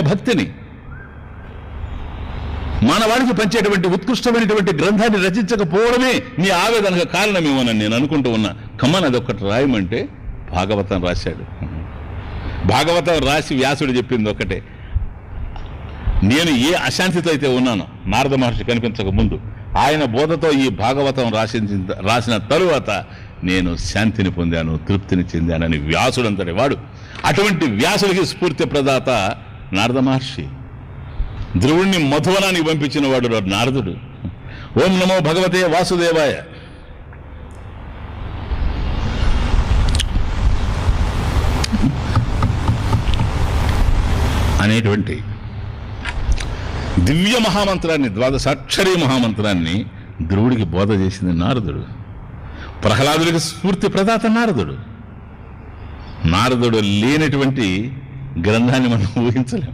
భక్తిని మానవాళికి పంచేటువంటి ఉత్కృష్టమైనటువంటి గ్రంథాన్ని రచించకపోవడమే నీ ఆవేదనకు కారణమేమోనని నేను అనుకుంటూ ఉన్నా. కమ్మని అదొక్కటి రాయమంటే భాగవతం రాశాడు. భాగవతం రాసి వ్యాసుడు చెప్పింది ఒకటే, నేను ఏ అశాంతితో అయితే ఉన్నానో నారద మహర్షి కనిపించక ముందు ఆయన బోధతో ఈ భాగవతం రాసిన తరువాత నేను శాంతిని పొందాను, తృప్తిని చెందానని వ్యాసుడంతటి వాడు. అటువంటి వ్యాసుడికి స్ఫూర్తి ప్రదాత నారద మహర్షి. ధ్రువుణ్ణి మధువనానికి పంపించిన వాడు నారదుడు. ఓం నమో భగవతే వాసుదేవాయ. అనేటువంటి దివ్య మహామంత్రాన్ని, ద్వాదశాక్షరీ మహామంత్రాన్ని ధ్రువుడికి బోధ చేసింది నారదుడు. ప్రహ్లాదుడికి స్ఫూర్తి ప్రదాత నారదుడు. నారదుడు లేనటువంటి గ్రంథాన్ని మనం ఊహించలేం.